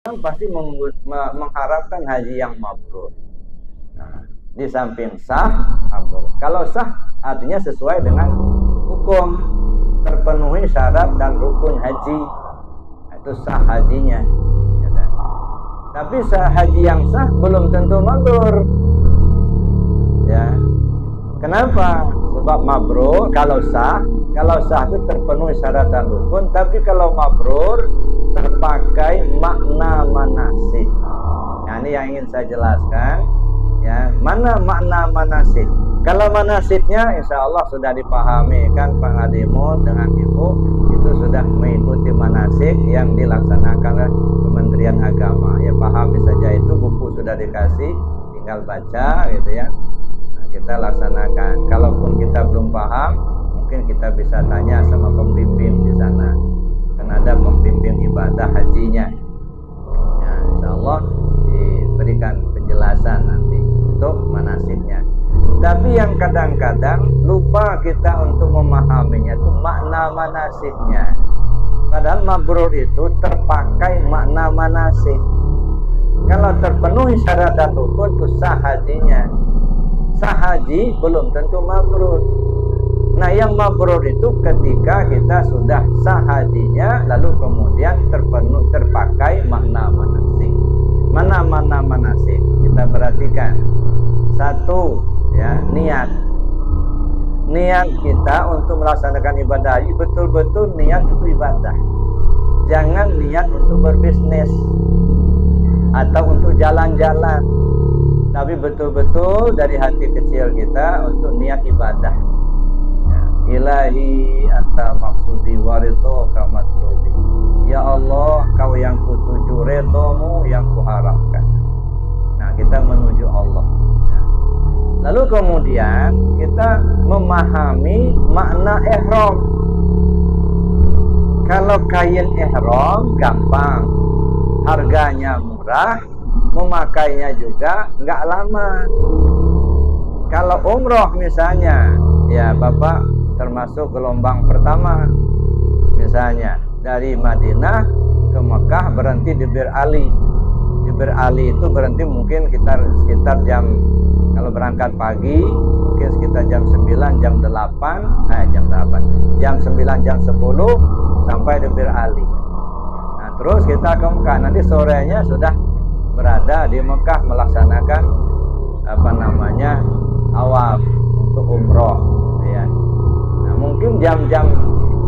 orang pasti mengharapkan haji yang mabrur. Nah, di samping sah, mabrur. Kalau sah artinya sesuai dengan hukum, terpenuhi syarat dan rukun haji, itu sah hajinya. Tapi sah haji yang sah belum tentu mabrur. Ya, kenapa? Sebab mabrur kalau sah itu terpenuhi syarat dan rukun, tapi kalau mabrur terpakai makna manasik. Nah, ini yang ingin saya jelaskan. Ya, mana makna manasik? Kalau manasiknya insya Allah sudah dipahami kan Pak Adimun dengan Ibu, itu sudah mengikuti manasik yang dilaksanakan oleh Kementerian Agama. Ya, pahami saja, itu buku sudah dikasih, tinggal baca gitu ya. Nah, kita laksanakan. Kalaupun kita belum paham, mungkin kita bisa tanya sama pembimbing di sana. Kan ada pembimbing ibadah hajinya. Ya, insya Allah diberikan penjelasan nanti untuk manasiknya. Tapi yang kadang-kadang lupa kita untuk memahaminya itu makna manasiknya. Padahal mabrur itu terpakai makna manasik. Kalau terpenuhi syarat dan rukun itu sah hajinya. Sah haji belum tentu mabrur. Nah, yang mabrur itu ketika kita sudah sah hajinya, lalu kemudian terpakai makna manasik. Mana manasik? Kita perhatikan. Satu, ya, niat. Niat kita untuk melaksanakan ibadah haji betul-betul niat untuk ibadah. Jangan niat untuk berbisnis atau untuk jalan-jalan. Tapi betul-betul dari hati kecil kita untuk niat ibadah. Ilahi anta maksudi waridho kamatlubi. Ya Allah, kau yang kutuju, redomu yang kuharapkan. Nah, kita menuju Allah. Lalu kemudian kita memahami makna ihram. Kalau kain ihram gampang, harganya murah, memakainya juga nggak lama. Kalau umroh misalnya, ya Bapak termasuk gelombang pertama, misalnya dari Madinah ke Mekah berhenti di Bir Ali. Di Bir Ali itu berhenti mungkin sekitar jam, kalau berangkat pagi mungkin sekitar jam 9, jam 8, jam 9, jam 10 sampai di Bir Ali. Nah, terus kita ke Mekah, nanti sorenya sudah berada di Mekah melaksanakan awaf untuk umroh, ya. Mungkin jam-jam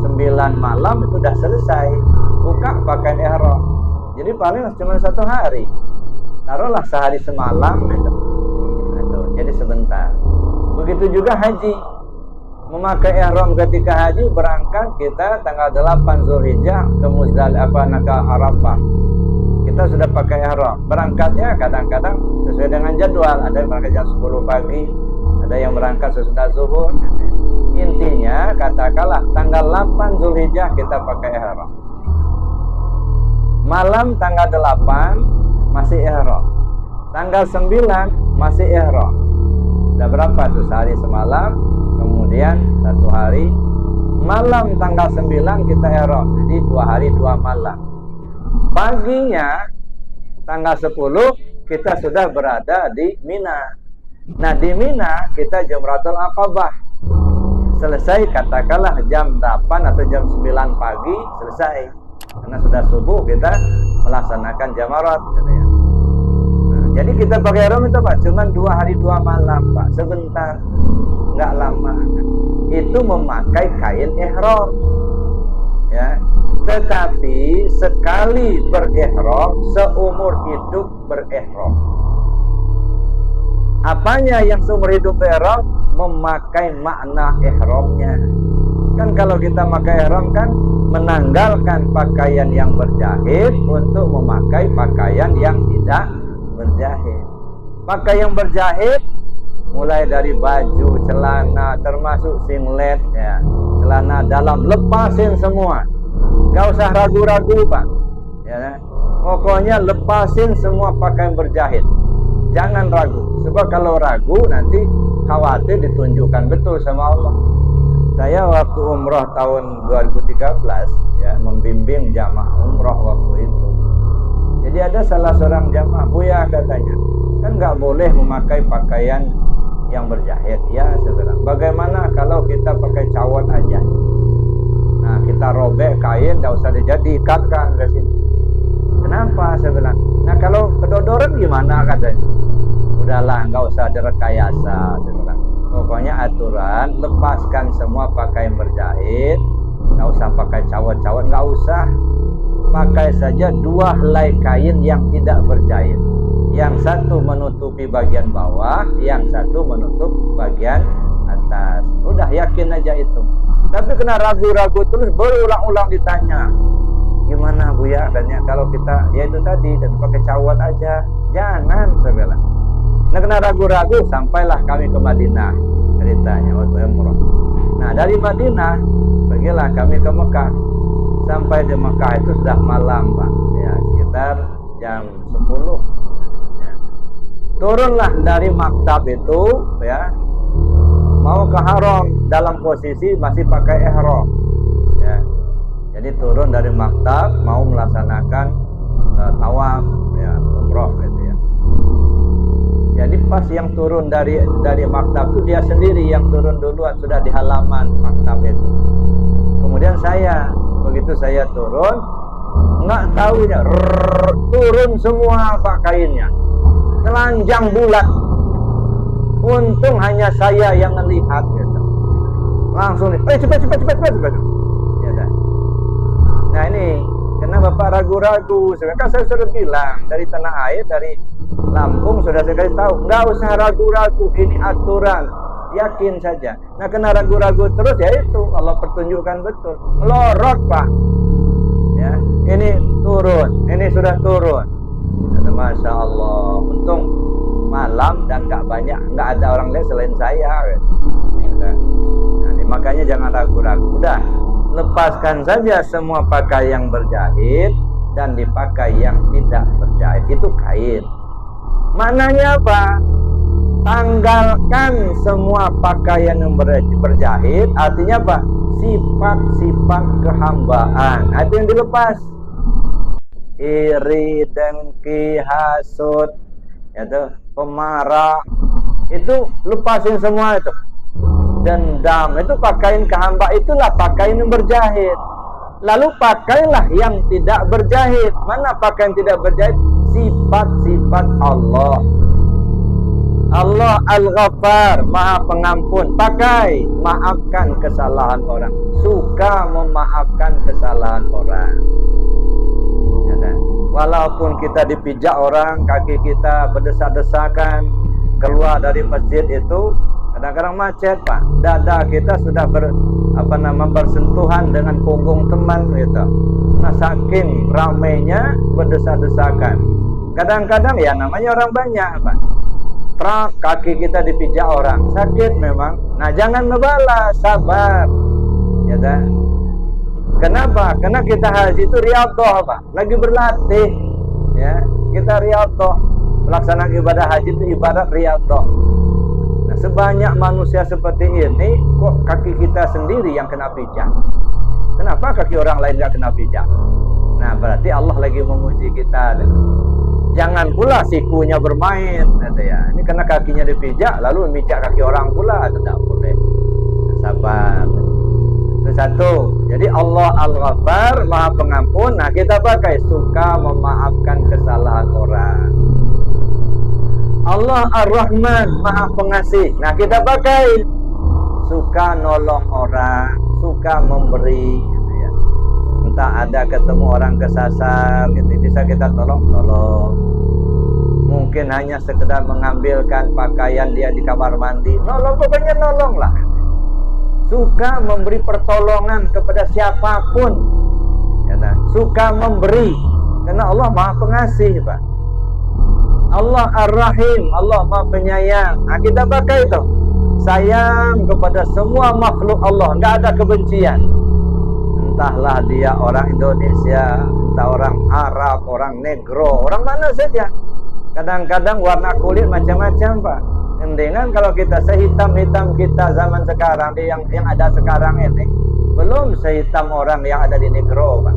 9 malam itu sudah selesai buka pakaian ihram. Jadi paling cuma 1 hari. Taruhlah sehari semalam itu. Jadi sebentar. Begitu juga haji. Memakai ihram ketika haji, berangkat kita tanggal 8 Zulhijjah ke Muzdalifah, ke Arafah. Kita sudah pakai ihram. Berangkatnya kadang-kadang sesuai dengan jadwal. Ada yang berangkat jam 10 pagi, ada yang berangkat sesudah zuhur. Intinya katakanlah tanggal 8 Zulhijjah kita pakai ihram. Malam tanggal 8 masih ihram. Tanggal 9 masih ihram. Sudah berapa tuh? Sehari semalam, kemudian 1 hari. Malam tanggal 9 kita ihram. Jadi 2 hari 2 malam. Paginya tanggal 10 kita sudah berada di Mina. Nah, di Mina kita Jamratul Aqabah. Selesai katakanlah jam 8 atau jam 9 pagi selesai. Karena sudah subuh kita melaksanakan jamarat, katanya. Nah, jadi kita pakai ihram itu Pak, cuma 2 hari 2 malam Pak, sebentar, nggak lama. Itu memakai kain ihram, ya. Tetapi sekali berihram, seumur hidup berihram. Apanya yang seumur hidup berihram? Memakai makna ihramnya. Kan kalau kita pakai ihram kan menanggalkan pakaian yang berjahit untuk memakai pakaian yang tidak berjahit. Pakaian yang berjahit mulai dari baju, celana, termasuk singlet, ya, celana dalam, lepasin semua. Gak usah ragu-ragu Pak, ya, pokoknya lepasin semua pakaian berjahit. Jangan ragu, sebab kalau ragu nanti khawatir ditunjukkan betul sama Allah. Saya waktu umroh tahun 2013, ya, membimbing jamaah umroh waktu itu. Jadi ada salah seorang jamaah, Buya katanya, kan nggak boleh memakai pakaian yang berjahit. Ya, saya bilang, bagaimana kalau kita pakai cawat aja? Nah, kita robek kain, nggak usah dijadikan ke sini. Kenapa? Saya bilang, nah kalau kedodoran gimana katanya? Udahlah, nggak usah direkayasa. Saya bilang, pokoknya aturan, lepaskan semua pakaian berjahit, nggak usah pakai cawat-cawat, nggak usah. Pakai saja 2 helai kain yang tidak berjahit. Yang satu menutupi bagian bawah, yang satu menutup bagian atas. Udah yakin aja itu. Tapi kena ragu-ragu terus, berulang-ulang ditanya, gimana Buya? Katanya kalau kita, ya itu tadi, dan pakai cawat aja. Jangan, saya bilang. Nah, kena ragu-ragu, sampailah kami ke Madinah ceritanya waktu umrah. Nah, dari Madinah pergilah kami ke Mekah. Sampai di Mekah itu sudah malam, Pak. Ya, sekitar jam 10. Ya. Turunlah dari maktab itu, ya, mau ke haram dalam posisi masih pakai ihram. Ya. Jadi turun dari maktab mau melaksanakan tawaf, ya, umroh gitu ya. Jadi pas yang turun dari maktab itu dia sendiri yang turun duluan, sudah di halaman maktab itu. Kemudian begitu saya turun, nggak tahunya turun semua pakaiannya, telanjang bulat. Untung hanya saya yang melihat gitu. Langsung cepat. Ya dah. Nah ini, karena Bapak ragu-ragu, kan saya sudah bilang dari tanah air, dari Lampung sudah saya kasih tahu, nggak usah ragu-ragu, ini aturan, yakin saja. Nah, kena ragu-ragu terus, ya itu Allah pertunjukkan betul, melorot Pak. Ya, ini turun, ini sudah turun. Masya Allah, untung malam dan nggak ada orang lain selain saya. Nah, makanya jangan ragu-ragu, udah lepaskan saja semua pakai yang berjahit dan dipakai yang tidak berjahit, itu kain. Maknanya apa? Tanggalkan semua pakaian yang berjahit, artinya apa? Sifat-sifat kehambaan. Itu yang dilepas. Iri, dengki, hasud, itu pemarah, itu lepasin semua itu. Dendam, itu pakaian kehamba, itulah pakaian yang berjahit. Lalu pakailah yang tidak berjahit. Mana pakaian tidak berjahit? Sifat-sifat Allah. Allah Al-Ghaffar, Maha Pengampun. Pakai, maafkan kesalahan orang. Suka memaafkan kesalahan orang. Ya, kan? Walaupun kita dipijak orang, kaki kita berdesak-desakan, keluar dari masjid itu kadang-kadang macet Pak. Dada kita sudah bersentuhan dengan punggung teman gitu. Nah, saking ramainya berdesak-desakan. Kadang-kadang ya namanya orang banyak Pak. Kaki kita dipijak orang, sakit memang. Nah, jangan ngebalas, sabar. Ya kan? Kenapa? Karena kita haji itu riyadhah Pak. Lagi berlatih. Ya, kita riyadhah. Pelaksanaan ibadah haji itu ibadat riyadhah. Nah, sebanyak manusia seperti ini, kok kaki kita sendiri yang kena pijak? Kenapa kaki orang lain tidak kena pijak? Nah, berarti Allah lagi memuji kita. Jangan pula sikunya bermain, gitu ya. Ini karena kakinya dipijak, lalu memijak kaki orang pula, itu tidak boleh. Sabar. Itu satu. Jadi Allah Al-Ghaffar, Maha Pengampun. Nah, kita pakai suka memaafkan kesalahan orang. Allah Ar-Rahman, Maha Pengasih. Nah, kita pakai suka nolong orang, suka memberi, gitu ya. Entah ada ketemu orang kesasar, gitu, bisa kita tolong. Mungkin hanya sekedar mengambilkan pakaian dia di kamar mandi, nolong, pokoknya nolong lah. Suka memberi pertolongan kepada siapapun, ya, nah. Suka memberi, karena Allah Maha Pengasih Pak. Allah Ar-Rahim, Allah Maha Penyayang. Nah, kita pakai itu, sayang kepada semua makhluk Allah, nggak ada kebencian. Entahlah dia orang Indonesia, entah orang Arab, orang Negro, orang mana saja. Kadang-kadang warna kulit macam-macam Pak. Mendingan kalau kita sehitam-hitam kita zaman sekarang, yang ada sekarang ini, belum sehitam orang yang ada di Negro Pak.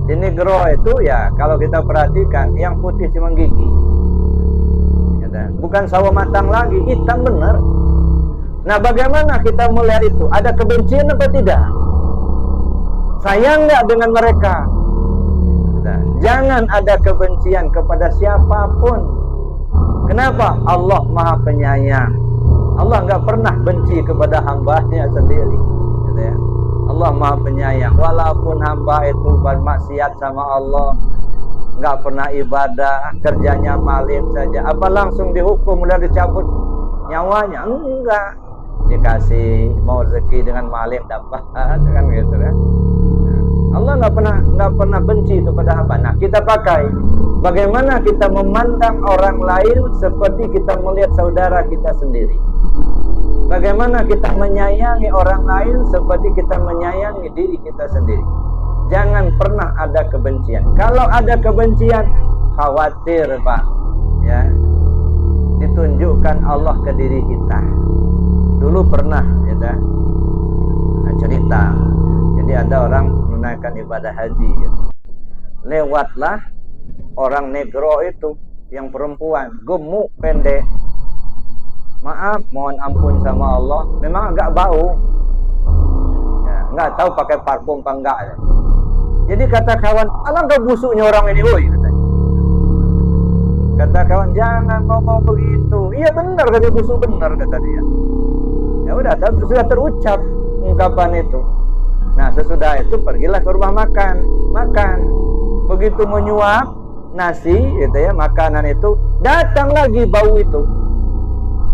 Di negro itu ya kalau kita perhatikan yang putih cuma gigi. Bukan sawo matang lagi, hitam benar. Nah, bagaimana kita melihat itu? Ada kebencian apa tidak? Sayang nggak dengan mereka? Nah, jangan ada kebencian kepada siapapun. Kenapa? Allah Maha Penyayang. Allah nggak pernah benci kepada hambanya sendiri. Gitu ya. Allah Maha Penyayang. Walaupun hamba itu bermaksiat sama Allah, nggak pernah ibadah, kerjanya maling saja, apa langsung dihukum dan dicabut nyawanya? Enggak, dikasih mau rezeki dengan maling dapat, kan gitu kan. Allah nggak pernah benci kepada hamba. Nah, kita pakai bagaimana kita memandang orang lain seperti kita melihat saudara kita sendiri. Bagaimana kita menyayangi orang lain seperti kita menyayangi diri kita sendiri. Jangan pernah ada kebencian. Kalau ada kebencian, khawatir, Pak. Ya, ditunjukkan Allah ke diri kita. Dulu pernah, ya, cerita. Jadi ada orang menunaikan ibadah haji. Gitu. Lewatlah orang negro itu, yang perempuan, gemuk, pendek. Maaf, mohon ampun sama Allah, memang agak bau. Ya, nggak tahu pakai parfum apa enggak. Ya. Jadi kata kawan, alangkah busuknya orang ini, woi, katanya. Kata kawan, jangan ngomong begitu. Iya benar, kata busuk benar, kata dia. Ya udah, sudah terucap ungkapan itu. Nah, sesudah itu pergilah ke rumah makan. Begitu menyuap nasi, gitu ya, makanan itu, datang lagi bau itu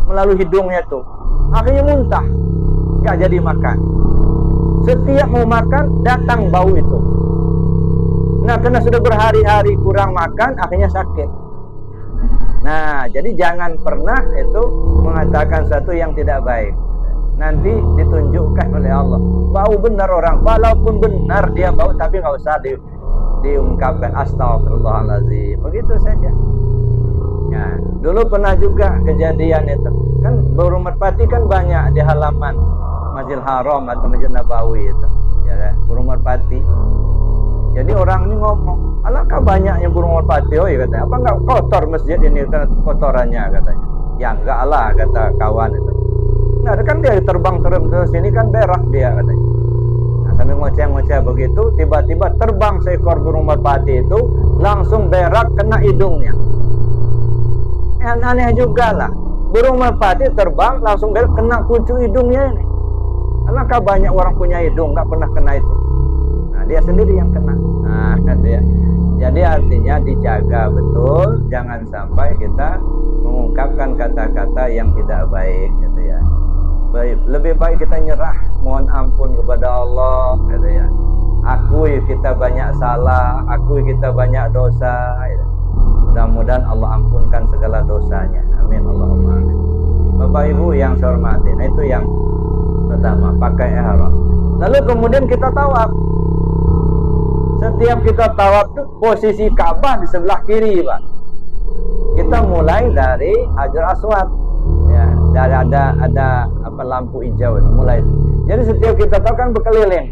melalui hidungnya tuh. Akhirnya muntah, nggak jadi makan. Setiap mau makan, datang bau itu. Nah, karena sudah berhari-hari kurang makan, akhirnya sakit. Nah, jadi jangan pernah itu mengatakan sesuatu yang tidak baik. Nanti ditunjukkan oleh Allah. Bau benar orang, walaupun benar dia bau, tapi nggak usah diungkapkan astagfirullahaladzim. Begitu saja. Nah, dulu pernah juga kejadian itu. Kan burung merpati kan banyak di halaman Masjidil Haram atau Masjid Nabawi itu. Ya kan? Burung merpati. Jadi orang ini ngomong, alangkah banyaknya burung merpati, oh iya, katanya, apa enggak kotor masjid ini karena kotorannya, katanya. Ya enggak lah, kata kawan itu. Nah, kan dia terbang terus sini kan berak dia, katanya. Nah, sambil ngoceh-ngoceh begitu, tiba-tiba terbang seekor burung merpati itu, langsung berak kena hidungnya. Yang aneh juga lah, burung merpati terbang langsung berak kena pucuk hidungnya ini. Alangkah banyak orang punya hidung nggak pernah kena itu. Nah, dia sendiri yang kena. Nah, gitu ya. Jadi artinya dijaga betul, jangan sampai kita mengungkapkan kata-kata yang tidak baik, gitu ya. Lebih baik kita nyerah, mohon ampun kepada Allah, gitu ya. Akui kita banyak salah, akui kita banyak dosa. Gitu. Mudah-mudahan Allah ampunkan segala dosanya. Amin Allahumma amin. Bapak Ibu yang saya hormati, nah itu yang pertama, pakai ihram. Lalu kemudian kita tawaf. Setiap kita tawaf tuh posisi Ka'bah di sebelah kiri, Pak. Kita mulai dari Hajar Aswad. Ya, dari ada apa lampu hijau itu mulai. Jadi setiap kita tawaf kan berkeliling.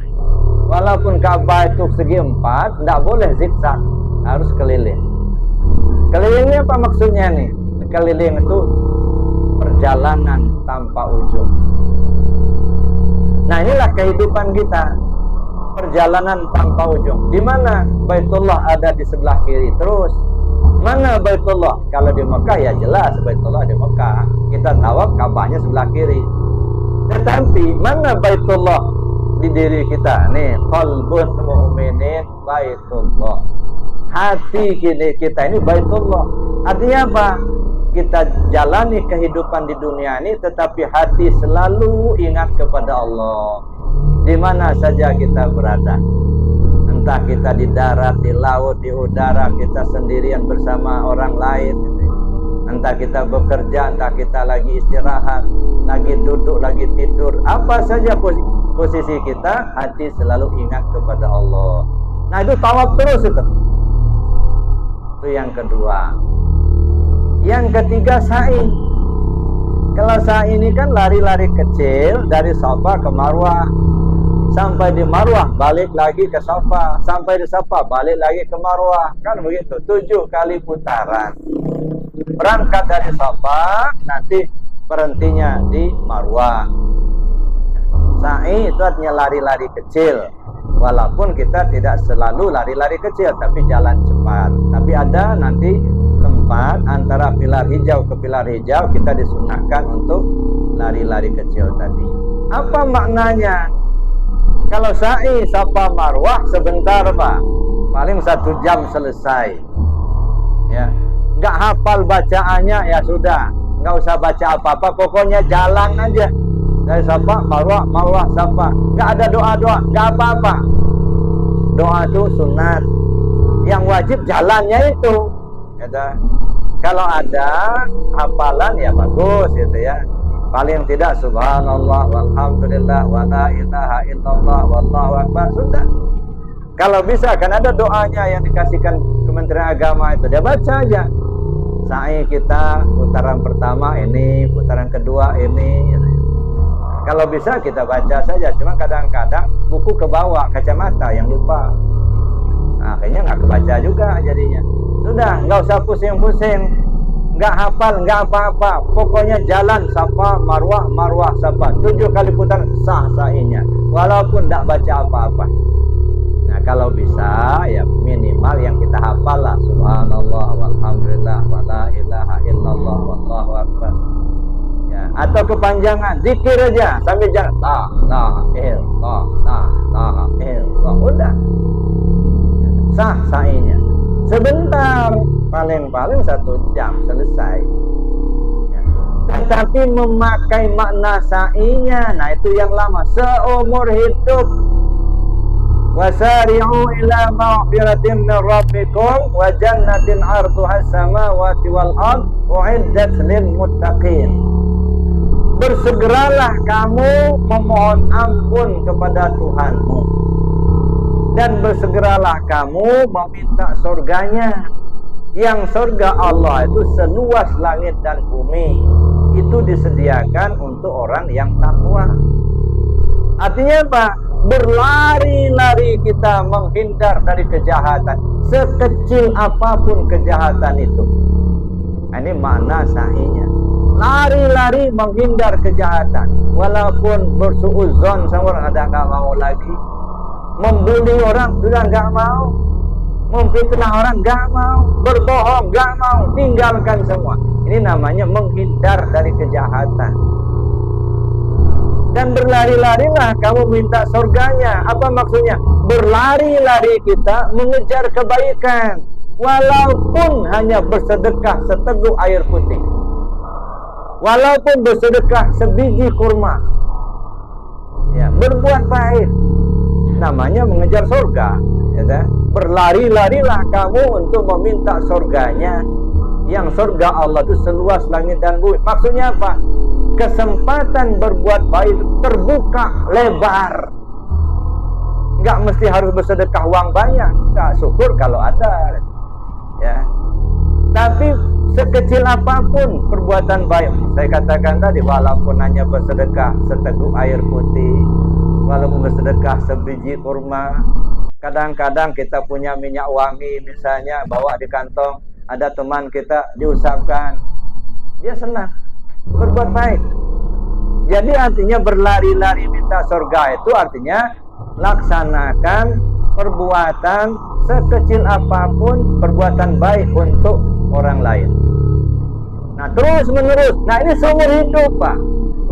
Walaupun Ka'bah itu segi 4, tidak boleh zigzag, harus keliling. Kelilingnya apa maksudnya nih? Keliling itu perjalanan tanpa ujung. Nah, inilah kehidupan kita. Perjalanan tanpa ujung. Di mana Baitullah ada di sebelah kiri terus. Mana Baitullah? Kalau di Mekah ya jelas Baitullah di Mekah. Kita tawaf Ka'bahnya sebelah kiri. Tetapi mana Baitullah di diri kita? Nih, qalbun mu'minin Baitullah. Hati kita ini Baitullah. Artinya apa? Kita jalani kehidupan di dunia ini, tetapi hati selalu ingat kepada Allah. Di mana saja kita berada, entah kita di darat, di laut, di udara, kita sendirian bersama orang lain, entah kita bekerja, entah kita lagi istirahat, lagi duduk, lagi tidur, apa saja posisi kita, hati selalu ingat kepada Allah. Nah, itu tawaf terus itu. Itu yang kedua. Yang ketiga, sa'i. Kalau sa'i ini kan lari-lari kecil dari Safa ke Marwah. Sampai di Marwah balik lagi ke Safa, sampai di Safa balik lagi ke Marwah, kan begitu, 7 kali putaran. Berangkat dari Safa, nanti berhentinya di Marwah. Sa'i itu artinya lari-lari kecil, walaupun kita tidak selalu lari-lari kecil, tapi jalan cepat. Tapi ada nanti tempat antara pilar hijau ke pilar hijau, kita disunahkan untuk lari-lari kecil tadi. Apa maknanya? Kalau sa'i Safa Marwah sebentar Pak, paling 1 jam selesai. Ya, nggak hafal bacaannya ya sudah, nggak usah baca apa-apa, pokoknya jalan aja dari Safa Marwah, Marwah Safa. Nggak ada doa-doa, nggak apa-apa. Doa itu sunat, yang wajib jalannya itu. Gitu. Kalau ada hafalan ya bagus gitu ya. Paling tidak subhanallah walhamdulillah wa la ilaha illallah wallahu akbar, sudah. Kalau bisa kan ada doanya yang dikasihkan Kementerian Agama itu, dia baca aja. Sa'i kita putaran pertama ini, putaran kedua ini. Kalau bisa kita baca saja, cuma kadang-kadang buku kebawa, kacamata yang lupa. Nah, akhirnya nggak kebaca juga jadinya. Sudah, nggak usah pusing-pusing. Nggak hafal, nggak apa-apa, pokoknya jalan Safa Marwah, Marwah Safa, 7 kali putaran sah sa'inya, walaupun nggak baca apa-apa. Nah kalau bisa ya minimal yang kita hafal lah, subhanallah walhamdulillah wa la ilaha illallah wallahu akbar. Ya, atau kepanjangan zikir aja sambil jalan la ilaha illallah, udah sah sa'inya. Sebentar, paling-paling 1 jam selesai. Ya. Tetapi memakai makna sa'inya, nah itu yang lama, seumur hidup. Wasari'u ila maghfiratin min rabbikum wa jannatin 'arduha as-samawati wal ard u'iddat lil muttaqin. Bersegeralah kamu memohon ampun kepada Tuhanmu, dan bersegeralah kamu meminta surganya, yang surga Allah itu seluas langit dan bumi, itu disediakan untuk orang yang takwa. Artinya apa? Berlari-lari kita menghindar dari kejahatan, sekecil apapun kejahatan itu. Ini makna sa'inya. Lari-lari menghindar kejahatan, walaupun bersuudzon sama orang, ada nggak mau lagi. Membuli orang sudah nggak mau, memfitnah orang nggak mau, berbohong nggak mau, tinggalkan semua. Ini namanya menghindar dari kejahatan. Dan berlari-larilah kamu minta surganya. Apa maksudnya? Berlari-lari kita mengejar kebaikan, walaupun hanya bersedekah seteguk air putih, walaupun bersedekah sebiji kurma. Ya, berbuat baik, namanya mengejar surga. Ya, berlari-larilah kamu untuk meminta surganya, yang surga Allah itu seluas langit dan bumi. Maksudnya apa? Kesempatan berbuat baik terbuka lebar. Nggak mesti harus bersedekah uang banyak, nggak, syukur kalau ada. Ya, tapi sekecil apapun perbuatan baik, saya katakan tadi, walaupun hanya bersedekah seteguk air putih, walaupun bersedekah sebiji kurma. Kadang-kadang kita punya minyak wangi misalnya, bawa di kantong, ada teman kita diusapkan, dia senang, berbuat baik. Jadi artinya berlari-lari minta surga itu artinya laksanakan perbuatan sekecil apapun, perbuatan baik untuk orang lain. Nah terus menerus, nah ini seumur hidup Pak.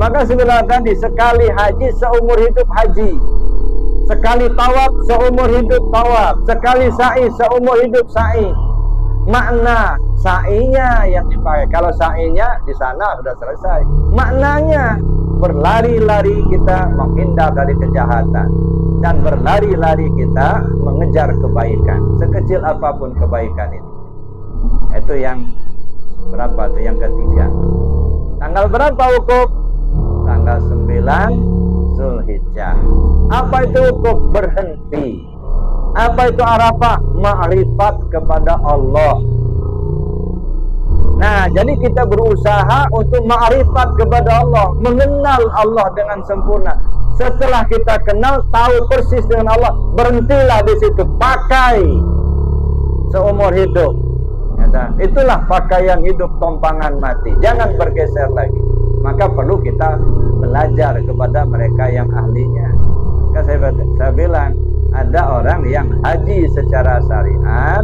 Maka sebenarnya tadi, sekali haji seumur hidup haji, sekali tawaf seumur hidup tawaf, sekali sa'i seumur hidup sa'i. Makna sa'inya yang dipakai. Kalau sa'inya di sana sudah selesai, maknanya berlari-lari kita menghindar dari kejahatan, dan berlari-lari kita mengejar kebaikan, sekecil apapun kebaikan itu. Itu yang berapa tuh? Yang ketiga. Tanggal berapa wukuf? Tanggal 9 Zulhijjah. Apa itu wukuf? Berhenti. Apa itu Arafah? Ma'rifat kepada Allah. Nah, jadi kita berusaha untuk ma'rifat kepada Allah, mengenal Allah dengan sempurna. Setelah kita kenal, tahu persis dengan Allah, berhentilah di situ, pakai seumur hidup. Itulah pakaian hidup tompangan mati. Jangan bergeser lagi. Maka perlu kita belajar kepada mereka yang ahlinya. Kan saya bilang, ada orang yang haji secara syariat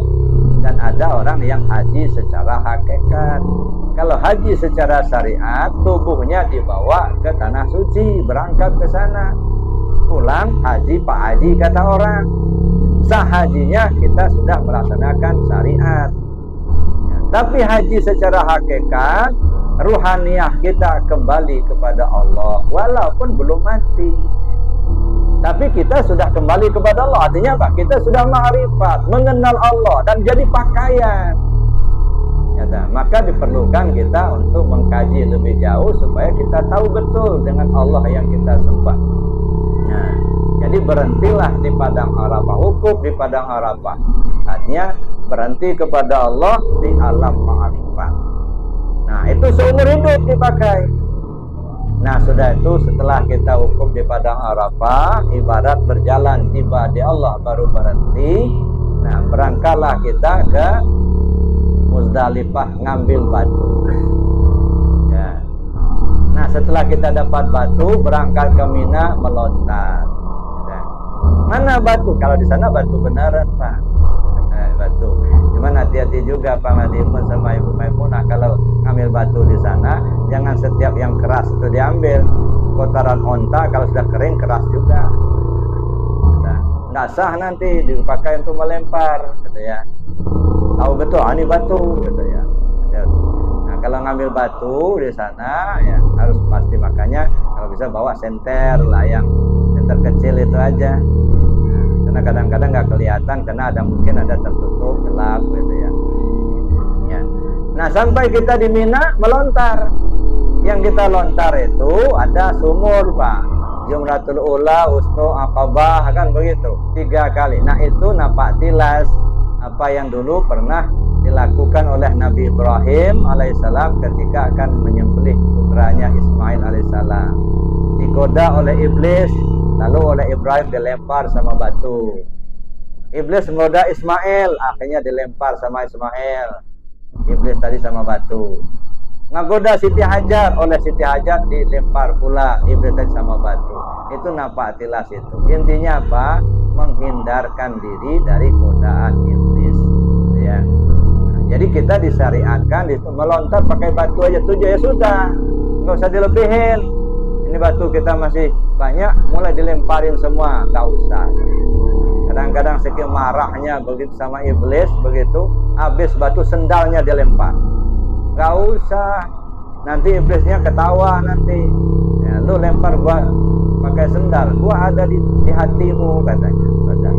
dan ada orang yang haji secara hakikat. Kalau haji secara syariat, tubuhnya dibawa ke tanah suci, berangkat ke sana, pulang haji Pak Haji kata orang. Sah hajinya kita sudah melaksanakan syariat. Ya, tapi haji secara hakikat, ruhaniyah kita kembali kepada Allah walaupun belum mati. Tapi kita sudah kembali kepada Allah. Artinya apa? Kita sudah ma'rifat, mengenal Allah dan jadi pakaian. Ya, maka diperlukan kita untuk mengkaji lebih jauh supaya kita tahu betul dengan Allah yang kita sembah. Nah, jadi berhentilah di padang Arafah, wukuf di padang Arafah. Artinya berhenti kepada Allah di alam ma'rifat. Nah, itu seumur hidup dipakai. Nah, sudah itu setelah kita wukuf di padang Arafah, ibarat berjalan tiba di Allah baru berhenti. Nah, berangkatlah kita ke Muzdalifah ngambil batu. Ya. Nah, setelah kita dapat batu, berangkat ke Mina melontar. Ya. Mana batu? Kalau di sana batu beneran, Pak. Batu. Cuman hati-hati juga Pak Madimun sama Ibu Maimunah kalau ngambil batu di sana, jangan setiap yang keras itu diambil. Kotoran onta kalau sudah kering keras juga. Nah, nggak sah nanti dipakai untuk melempar, gitu ya. Tahu betul, ini batu, gitu ya. Nah, kalau ngambil batu di sana, ya harus pasti, makanya kalau bisa bawa senter lah, yang senter kecil itu aja. Nah, karena kadang-kadang nggak kelihatan, karena mungkin ada tertutup, gelap, gitu ya. Ya. Nah, sampai kita di Mina melontar. Yang kita lontar itu ada sumur, Pak. Jumratul Ula, Usnu, Aqabah, kan begitu. 3 kali. Nah, itu napak tilas apa yang dulu pernah dilakukan oleh Nabi Ibrahim alaihissalam ketika akan menyembelih putranya Ismail alaihissalam. Digoda oleh iblis, lalu oleh Ibrahim dilempar sama batu. Iblis menggoda Ismail, akhirnya dilempar sama Ismail. Iblis tadi sama batu. Ngagoda Siti Hajar, oleh Siti Hajar dilempar pula iblis tadi sama batu. Itu napak tilas itu. Intinya apa? Menghindarkan diri dari godaan iblis, ya. Nah, jadi kita disyariatkan itu melontar pakai batu aja 7 ya sudah, nggak usah dilebihin. Ini batu kita masih banyak, mulai dilemparin semua, nggak usah. Kadang-kadang saking marahnya begitu sama iblis, begitu habis batu sendalnya dilempar, nggak usah. Nanti iblisnya ketawa nanti, ya, lu lempar gua pakai sendal, gua ada di hatimu, katanya. Sudah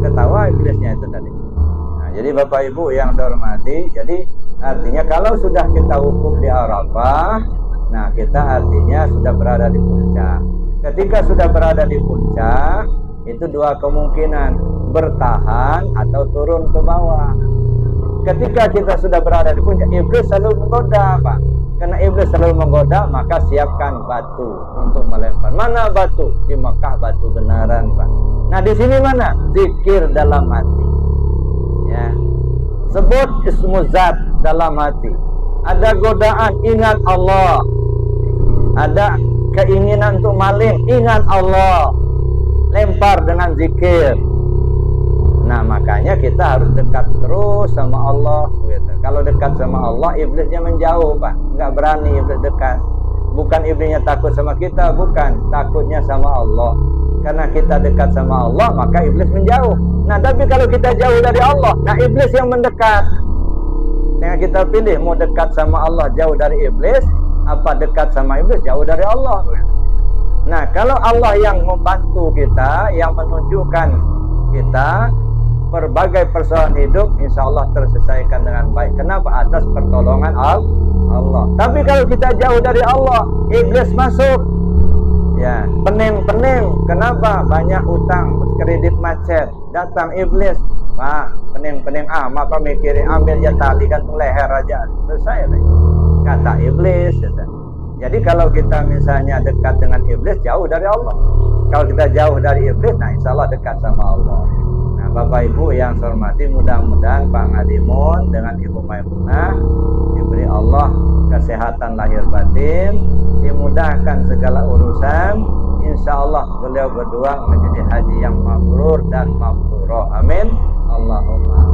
ketawa iblisnya itu tadi. Nah, jadi Bapak Ibu yang saya hormati, jadi artinya kalau sudah kita wukuf di Arafah, nah kita artinya sudah berada di puncak. Ketika sudah berada di puncak, itu 2 kemungkinan, bertahan atau turun ke bawah. Ketika kita sudah berada di puncak, iblis selalu menggoda, Pak. Karena iblis selalu menggoda, maka siapkan batu untuk melempar. Mana batu? Di Mekah batu benaran, Pak. Nah, di sini mana? Zikir dalam hati. Ya. Sebut ismu zat dalam hati. Ada godaan, ingat Allah. Ada keinginan untuk maling, ingat Allah. Lempar dengan zikir. Nah, makanya kita harus dekat terus sama Allah. Kalau dekat sama Allah, iblisnya menjauh, Pak. Nggak berani iblis dekat. Bukan iblisnya takut sama kita, bukan. Takutnya sama Allah. Karena kita dekat sama Allah, maka iblis menjauh. Nah, tapi kalau kita jauh dari Allah, nah iblis yang mendekat. Yang kita pilih, mau dekat sama Allah jauh dari iblis, apa dekat sama iblis jauh dari Allah. Nah, kalau Allah yang membantu kita, yang menunjukkan kita berbagai persoalan hidup, insya Allah terselesaikan dengan baik. Kenapa? Atas pertolongan Allah. Tapi kalau kita jauh dari Allah, iblis masuk. Ya, pening. Kenapa? Banyak utang, kredit macet. Datang iblis, Pak, pening amat, Pak, mikirin ambil ya tali gantung leher aja. Selesai deh. Kata iblis, Jadi kalau kita misalnya dekat dengan iblis, jauh dari Allah. Kalau kita jauh dari iblis, nah insya Allah dekat sama Allah. Nah Bapak Ibu yang saya hormati, mudah-mudahan Pak Ngadimun dengan Ibu Maimunah diberi Allah kesehatan lahir batin, dimudahkan segala urusan. Insya Allah beliau berdua menjadi haji yang mabrur dan mabrurah. Amin. Allahumma